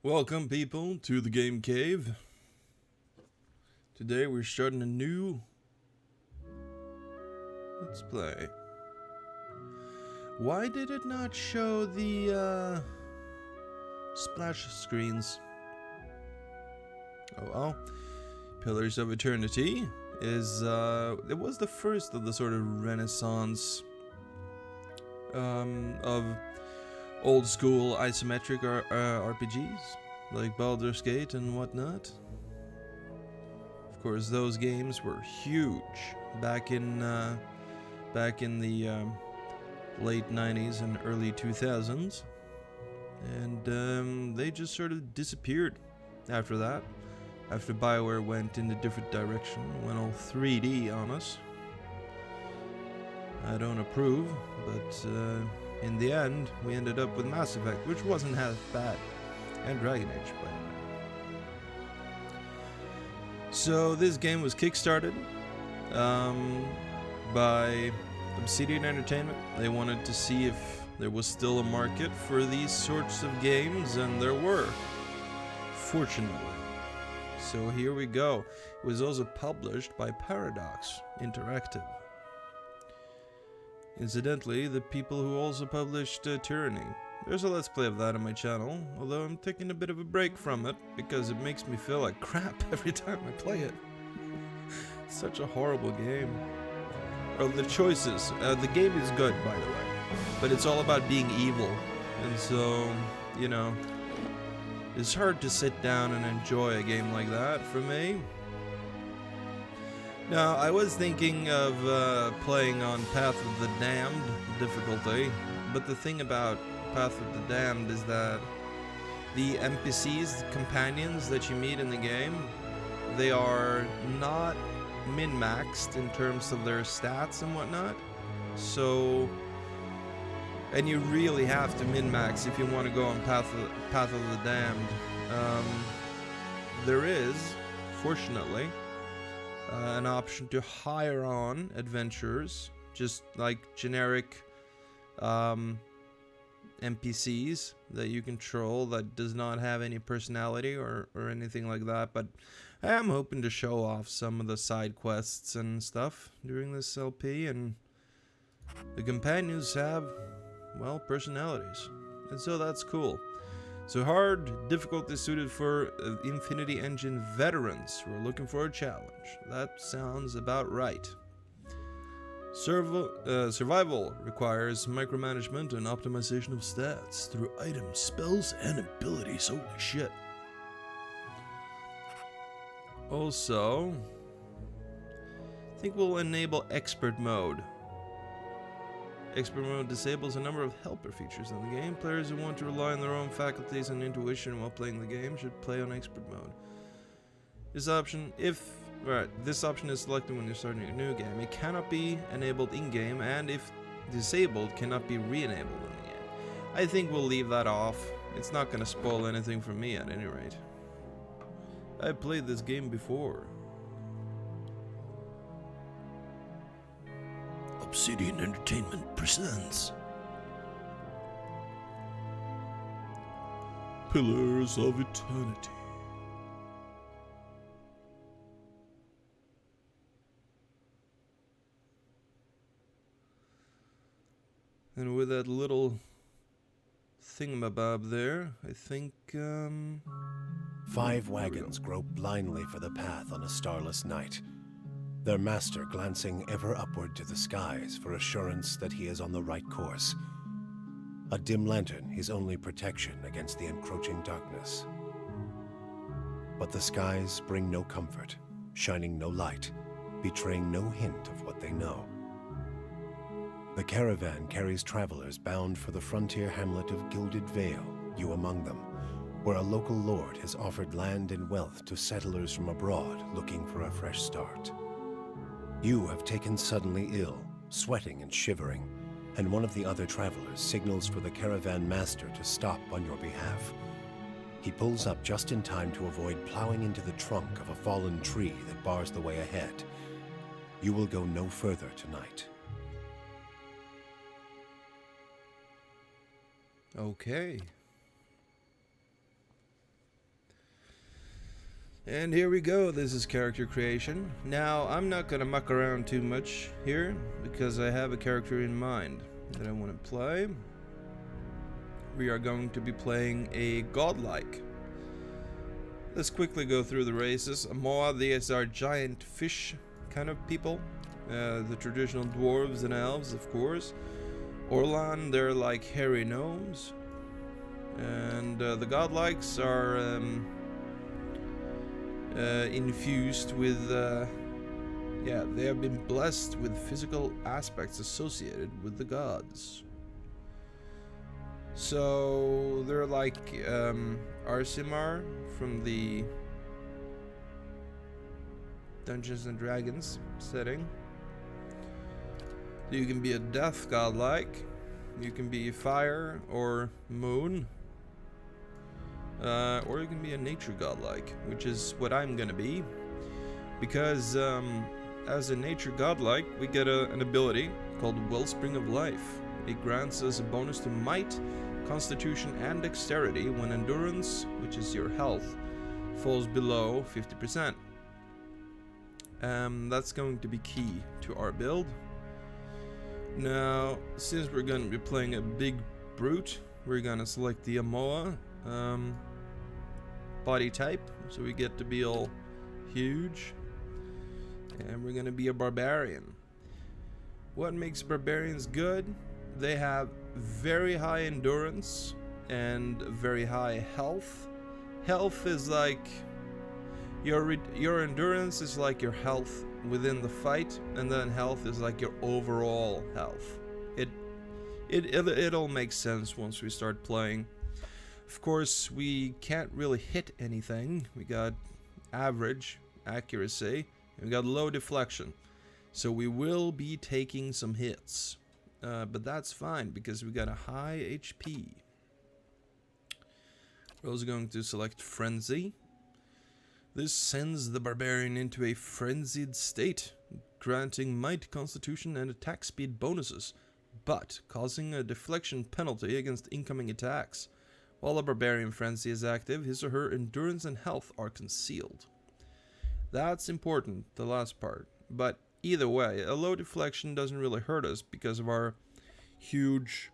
Welcome people to the Game Cave. Today we're starting a new Let's Play. Why did it not show the splash screens? Oh well. Pillars of Eternity is it was the first of the sort of renaissance of old school isometric RPGs like Baldur's Gate and whatnot. Of course, those games were huge back in the late 90s and early 2000s, and they just sort of disappeared after that. After BioWare went in a different direction, went all 3D on us. I don't approve, but in the end, we ended up with Mass Effect, which wasn't half bad, and Dragon Age, by the way. So this game was kickstarted by Obsidian Entertainment. They wanted to see if there was still a market for these sorts of games, and there were, fortunately. So here we go. It was also published by Paradox Interactive. Incidentally, the people who also published Tyranny. There's a Let's Play of that on my channel, although I'm taking a bit of a break from it because it makes me feel like crap every time I play it. Such a horrible game. Or the choices. The game is good, by the way, but it's all about being evil, and so, you know, it's hard to sit down and enjoy a game like that for me. Now, I was thinking of playing on Path of the Damned difficulty, but the thing about Path of the Damned is that the NPCs, the companions that you meet in the game, they are not min-maxed in terms of their stats and whatnot. So, and you really have to min-max if you want to go on Path of the Damned. There is, fortunately, an option to hire on adventurers, just like generic NPCs that you control that does not have any personality or anything like that, but I am hoping to show off some of the side quests and stuff during this LP, and the companions have, well, personalities, and so that's cool. So hard difficulty suited for Infinity Engine veterans who are looking for a challenge. That sounds about right. Survival requires micromanagement and optimization of stats through items, spells, and abilities. Holy shit. Also, I think we'll enable expert mode. Expert mode disables a number of helper features in the game. Players who want to rely on their own faculties and intuition while playing the game should play on expert mode. This option, this option is selected when you're starting a new game. It cannot be enabled in-game, and if disabled, cannot be re-enabled in the game. I think we'll leave that off. It's not going to spoil anything for me at any rate. I've played this game before. Obsidian Entertainment presents Pillars of Eternity. And with that little thingamabob there, I think, 5 wagons grope blindly for the path on a starless night, their master glancing ever upward to the skies for assurance that he is on the right course. A dim lantern his only protection against the encroaching darkness. But the skies bring no comfort, shining no light, betraying no hint of what they know. The caravan carries travelers bound for the frontier hamlet of Gilded Vale, you among them, where a local lord has offered land and wealth to settlers from abroad looking for a fresh start. You have taken suddenly ill, sweating and shivering, and one of the other travelers signals for the caravan master to stop on your behalf. He pulls up just in time to avoid plowing into the trunk of a fallen tree that bars the way ahead. You will go no further tonight. Okay. And here we go, this is character creation. Now, I'm not gonna muck around too much here, because I have a character in mind that I want to play. We are going to be playing a Godlike. Let's quickly go through the races. Amoa, these are giant fish kind of people. The traditional dwarves and elves, of course. Orlan, they're like hairy gnomes. And the Godlikes are infused with, yeah, they have been blessed with physical aspects associated with the gods. So they're like Arsimar from the Dungeons and Dragons setting. You can be a death godlike, you can be fire or moon, or you can be a nature godlike, which is what I'm gonna be, because as a nature godlike we get an ability called Wellspring of Life. It grants us a bonus to might, constitution and dexterity when endurance, which is your health, falls below 50%. That's going to be key to our build. Now, since we're going to be playing a big brute, we're going to select the Amoa body type, so we get to be all huge. And we're going to be a barbarian. What makes barbarians good? They have very high endurance and very high health. Health is like your endurance is like your health within the fight, and then health is like your overall health. It all makes sense once we start playing. Of course, we can't really hit anything. We got average accuracy and we got low deflection, so we will be taking some hits. But that's fine because we got a high HP. We're also going to select Frenzy. This sends the barbarian into a frenzied state, granting might, constitution, and attack speed bonuses, but causing a deflection penalty against incoming attacks. While the barbarian frenzy is active, his or her endurance and health are concealed. That's important, the last part, but either way, a low deflection doesn't really hurt us because of our huge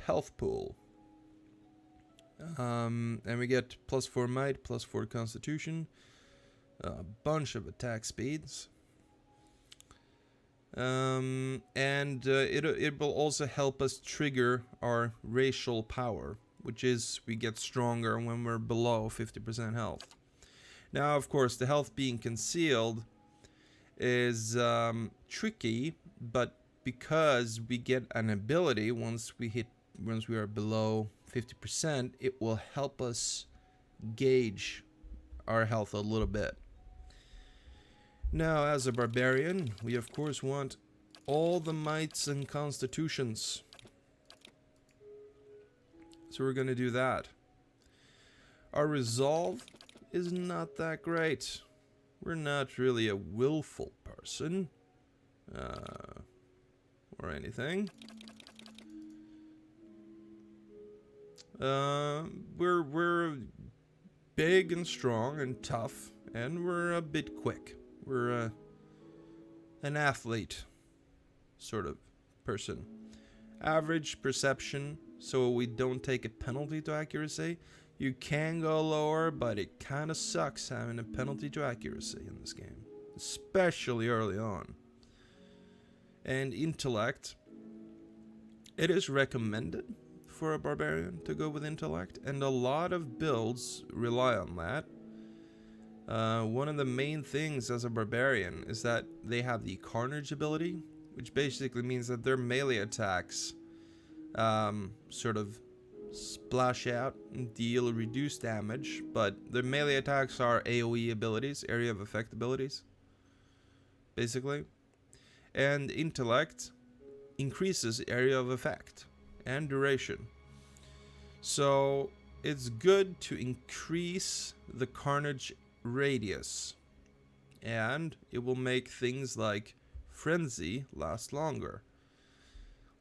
health pool. And we get +4 might, +4 constitution, a bunch of attack speeds. And it will also help us trigger our racial power, which is we get stronger when we're below 50% health. Now, of course, the health being concealed is tricky, but because we get an ability once we are below 50%, it will help us gauge our health a little bit. Now, as a barbarian, we of course want all the mights and constitutions. So we're going to do that. Our resolve is not that great. We're not really a willful person or anything. We're big and strong and tough, and we're a bit quick. We're an athlete sort of person. Average perception, so we don't take a penalty to accuracy. You can go lower, but it kind of sucks having a penalty to accuracy in this game, especially early on. And intellect, it is recommended for a barbarian to go with intellect, and a lot of builds rely on that. One of the main things as a barbarian is that they have the Carnage ability, which basically means that their melee attacks sort of splash out and deal reduced damage, but their melee attacks are AoE abilities, area of effect abilities, basically. And intellect increases area of effect and duration. So it's good to increase the Carnage radius, and it will make things like Frenzy last longer,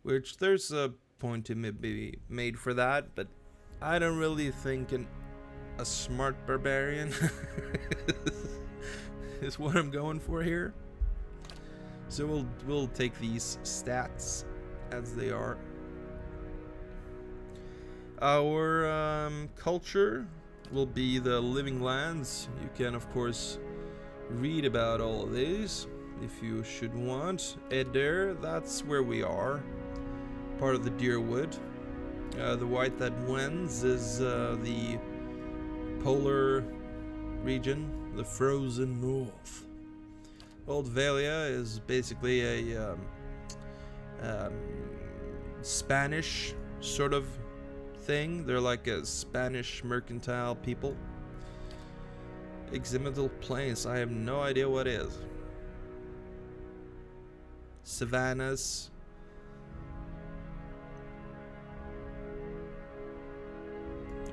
which there's a point to be made for that, but I don't really think an a smart barbarian is what I'm going for here. So we'll take these stats as they are. Our culture will be the living lands. You can of course read about all of these if you should want. Eder, that's where we are. Part of the Dyrwood. The white that wins is the polar region, the frozen north. Old Valia is basically a Spanish sort of thing. They're like a Spanish mercantile people. Eximental Plains, I have no idea what is. Savannas.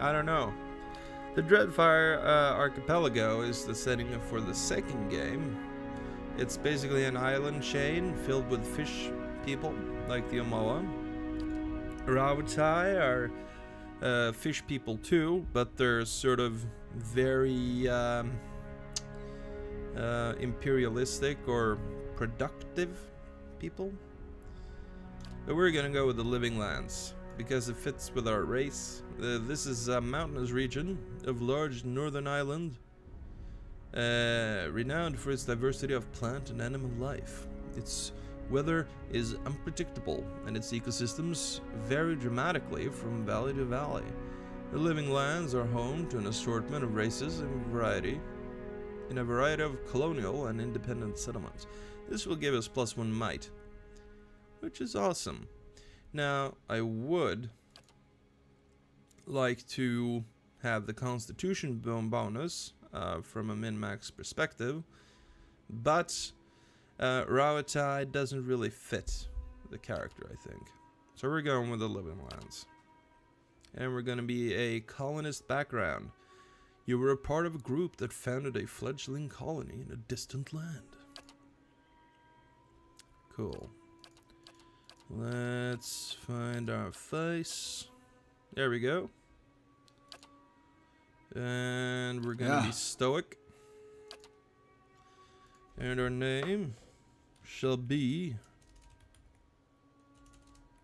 I don't know. The Dreadfire Archipelago is the setting for the second game. It's basically an island chain filled with fish people, like the Omoa. Rautai are fish people too, but they're sort of very imperialistic or productive people. But we're gonna go with the Living Lands because it fits with our race. This is a mountainous region of large northern island, renowned for its diversity of plant and animal life. Its weather is unpredictable and its ecosystems vary dramatically from valley to valley. The Living Lands are home to an assortment of races and variety in a variety of colonial and independent settlements. This will give us +1 might, which is awesome. Now, I would like to have the Constitution bonus from a min-max perspective, but Rautai doesn't really fit the character, I think. So we're going with the Living Lands. And we're going to be a colonist background. You were a part of a group that founded a fledgling colony in a distant land. Cool. Let's find our face. There we go. And we're gonna be stoic. And our name shall be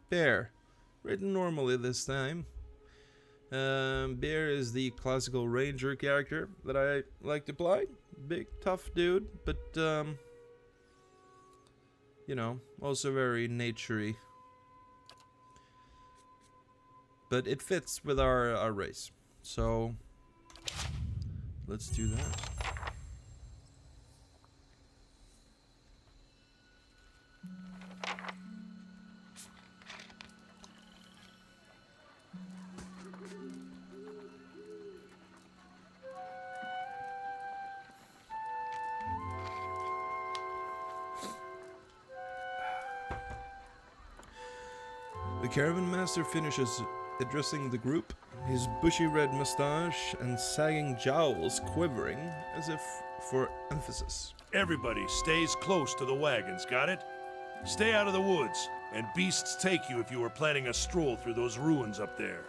Bear. Written normally this time. Bear is the classical ranger character that I like to play. Big, tough dude, but you know, also very naturey. But it fits with our race. So let's do that. The caravan master finishes addressing the group, his bushy red mustache and sagging jowls quivering as if for emphasis. Everybody stays close to the wagons, got it? Stay out of the woods, and beasts take you if you were planning a stroll through those ruins up there.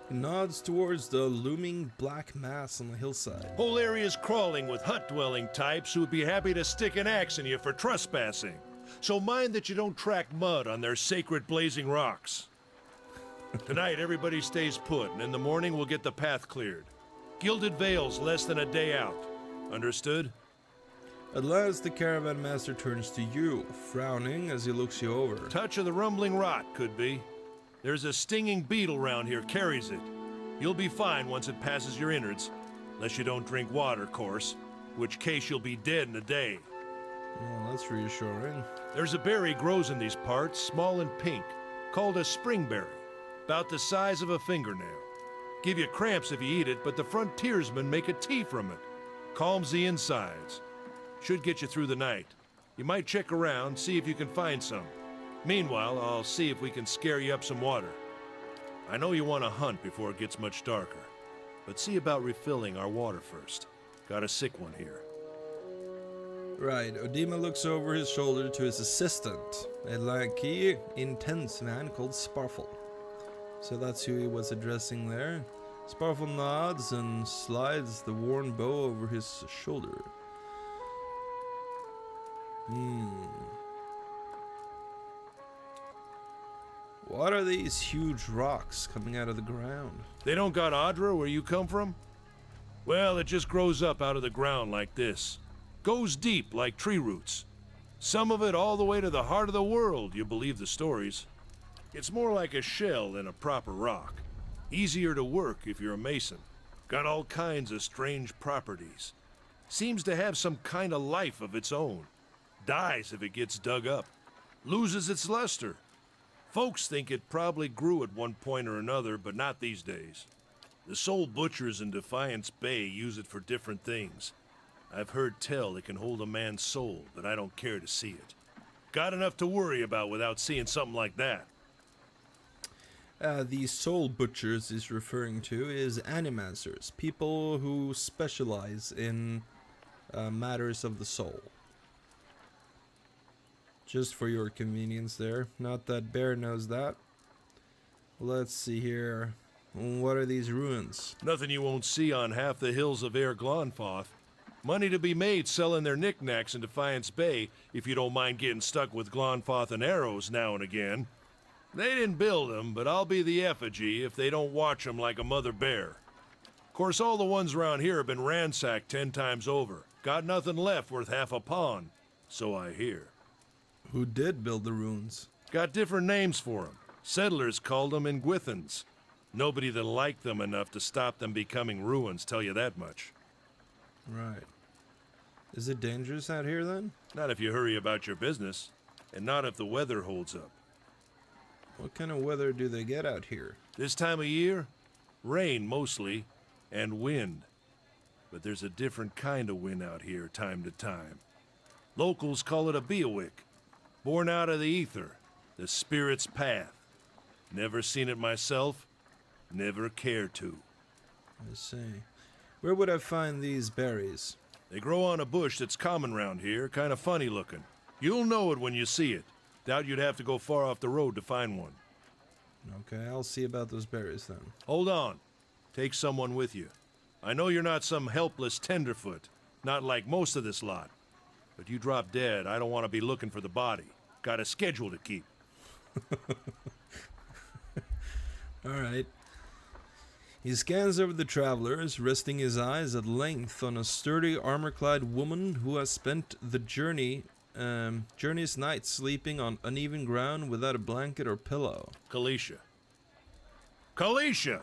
He nods towards the looming black mass on the hillside. Whole area's crawling with hut-dwelling types who would be happy to stick an axe in you for trespassing. So mind that you don't track mud on their sacred blazing rocks. Tonight, everybody stays put, and in the morning we'll get the path cleared. Gilded Vale's less than a day out. Understood? At last, the caravan master turns to you, frowning as he looks you over. Touch of the rumbling rot, could be. There's a stinging beetle round here, carries it. You'll be fine once it passes your innards. Unless you don't drink water, course. In which case you'll be dead in a day. Well, that's reassuring. There's a berry grows in these parts, small and pink, called a springberry. About the size of a fingernail. Give you cramps if you eat it, but the frontiersmen make a tea from it. Calms the insides. Should get you through the night. You might check around, see if you can find some. Meanwhile, I'll see if we can scare you up some water. I know you want to hunt before it gets much darker, but see about refilling our water first. Got a sick one here. Right, Odima looks over his shoulder to his assistant, a lanky, intense man called Sparfle. So that's who he was addressing there. Sparful nods and slides the worn bow over his shoulder. What are these huge rocks coming out of the ground? They don't got Adra where you come from? Well, it just grows up out of the ground like this. Goes deep like tree roots. Some of it all the way to the heart of the world, you believe the stories. It's more like a shell than a proper rock. Easier to work if you're a mason. Got all kinds of strange properties. Seems to have some kind of life of its own. Dies if it gets dug up. Loses its luster. Folks think it probably grew at one point or another, but not these days. The soul butchers in Defiance Bay use it for different things. I've heard tell it can hold a man's soul, but I don't care to see it. Got enough to worry about without seeing something like that. The soul butchers is referring to is animancers, people who specialize in matters of the soul. Just for your convenience there. Not that Bear knows that. Let's see here. What are these ruins? Nothing you won't see on half the hills of Air Glonfoth. Money to be made selling their knickknacks in Defiance Bay if you don't mind getting stuck with Glonfoth and arrows now and again. They didn't build them, but I'll be the effigy if they don't watch them like a mother bear. Of course, all the ones around here have been ransacked 10 times over. Got nothing left worth half a pawn, so I hear. Who did build the ruins? Got different names for them. Settlers called them Ingwithans. Nobody that liked them enough to stop them becoming ruins, tell you that much. Right. Is it dangerous out here then? Not if you hurry about your business, and not if the weather holds up. What kind of weather do they get out here? This time of year, rain mostly, and wind. But there's a different kind of wind out here time to time. Locals call it a Beawick, born out of the ether, the spirit's path. Never seen it myself, never care to. I see. Where would I find these berries? They grow on a bush that's common round here, kind of funny looking. You'll know it when you see it. Doubt you'd have to go far off the road to find one. Okay, I'll see about those berries then. Hold on. Take someone with you. I know you're not some helpless tenderfoot, not like most of this lot. But you drop dead, I don't want to be looking for the body. Got a schedule to keep. Alright. He scans over the travelers, resting his eyes at length on a sturdy, armor-clad woman who has spent the journey's night sleeping on uneven ground without a blanket or pillow. Kalisha. Kalisha!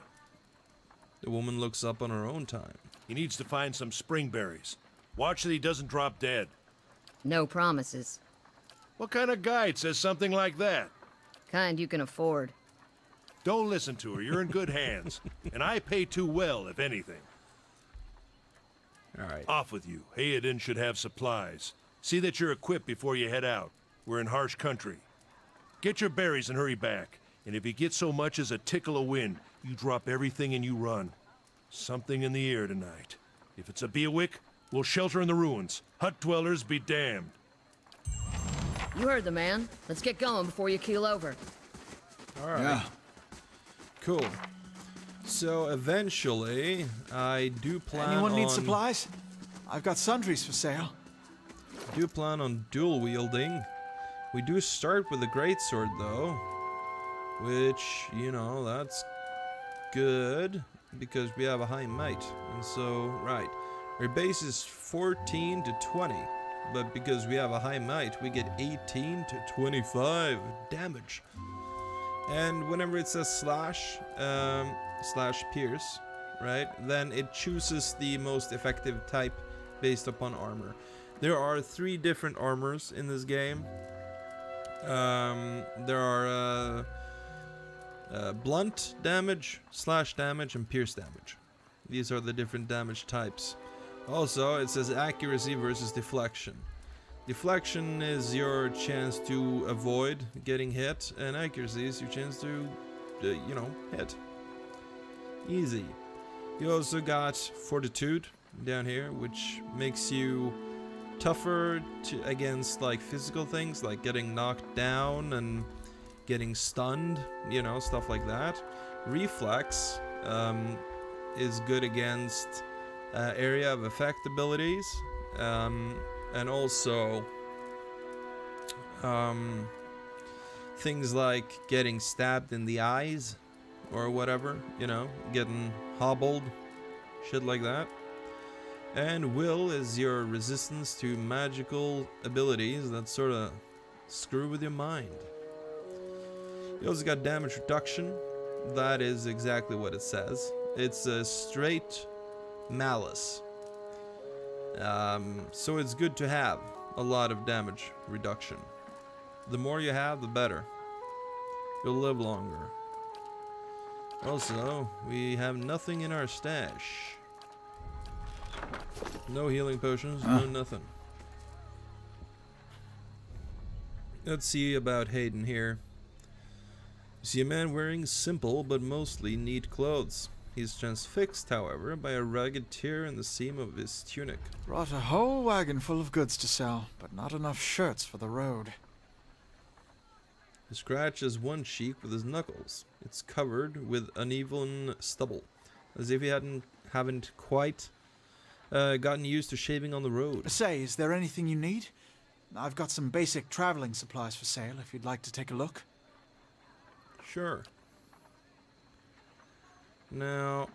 The woman looks up on her own time. He needs to find some springberries. Watch that he doesn't drop dead. No promises. What kind of guide says something like that? Kind you can afford. Don't listen to her. You're in good hands. And I pay too well, if anything. Alright. Off with you. Hayden should have supplies. See that you're equipped before you head out. We're in harsh country. Get your berries and hurry back. And if you get so much as a tickle of wind, you drop everything and you run. Something in the air tonight. If it's a Beawick, we'll shelter in the ruins. Hut dwellers be damned. You heard the man. Let's get going before you keel over. Alright. Yeah. Cool. So eventually, I do plan Anyone on... need supplies? I've got sundries for sale. do plan on dual wielding. We do start with a greatsword though, which, you know, that's good because we have a high might. And so, right, our base is 14 to 20, but because we have a high might, we get 18 to 25 damage. And whenever it says slash pierce, right, then it chooses the most effective type based upon armor. There are 3 different armors in this game. There are blunt damage, slash damage, and pierce damage. These are the different damage types. Also, it says accuracy versus deflection. Deflection is your chance to avoid getting hit, and accuracy is your chance to, you know, hit. Easy. You also got fortitude down here, which makes you tougher against like physical things, like getting knocked down and getting stunned, you know, stuff like that. Reflex is good against area of effect abilities, and also things like getting stabbed in the eyes or whatever, you know, getting hobbled, shit like that. And will is your resistance to magical abilities that sort of screw with your mind. You also got damage reduction. That is exactly what it says. It's a straight malice. So it's good to have a lot of damage reduction. The more you have, the better. You'll live longer. Also, we have nothing in our stash. No healing potions, no nothing. Let's see about Hayden here. You see a man wearing simple but mostly neat clothes. He's transfixed, however, by a ragged tear in the seam of his tunic. Brought a whole wagon full of goods to sell, but not enough shirts for the road. He scratches one cheek with his knuckles. It's covered with uneven stubble, as if he haven't quite gotten used to shaving on the road. Say, is there anything you need? I've got some basic traveling supplies for sale if you'd like to take a look. Sure. Now,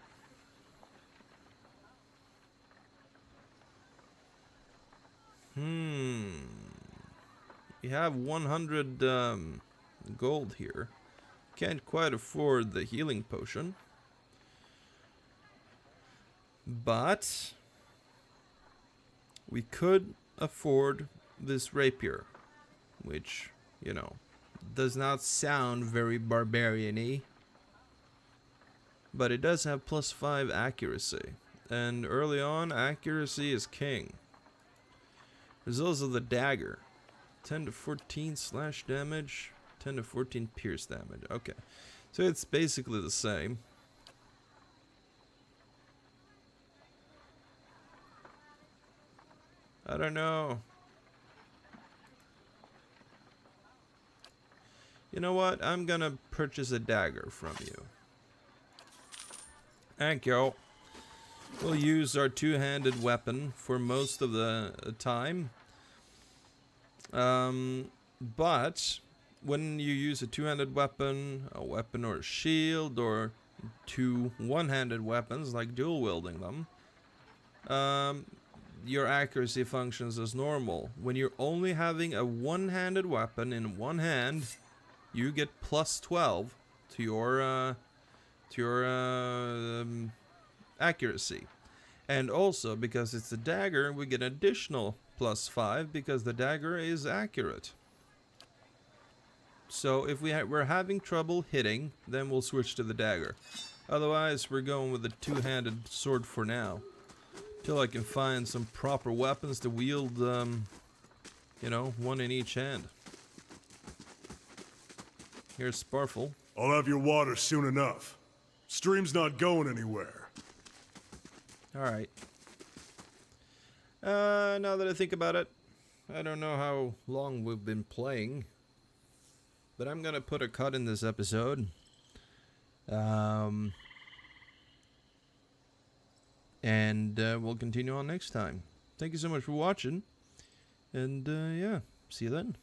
we have 100 gold here. Can't quite afford the healing potion, but we could afford this rapier, which, you know, does not sound very barbarian-y, but it does have +5 accuracy, and early on accuracy is king. There's also the dagger, 10 to 14 slash damage, 10 to 14 pierce damage. Okay, so it's basically the same. I don't know. You know what? I'm gonna purchase a dagger from you. Thank you. We'll use our two-handed weapon for most of the time. But when you use a two-handed weapon, a weapon or a shield, or two one-handed weapons, like dual-wielding them, your accuracy functions as normal. When you're only having a one-handed weapon in one hand, you get +12 to your accuracy. And also, because it's a dagger, we get additional +5 because the dagger is accurate. So if we're having trouble hitting, then we'll switch to the dagger. Otherwise, we're going with the two-handed sword for now, till I can find some proper weapons to wield, you know, one in each hand. Here's Sparfle. I'll have your water soon enough. Stream's not going anywhere. Alright. Now that I think about it, I don't know how long we've been playing, but I'm gonna put a cut in this episode. And we'll continue on next time. Thank you so much for watching, and yeah, see you then.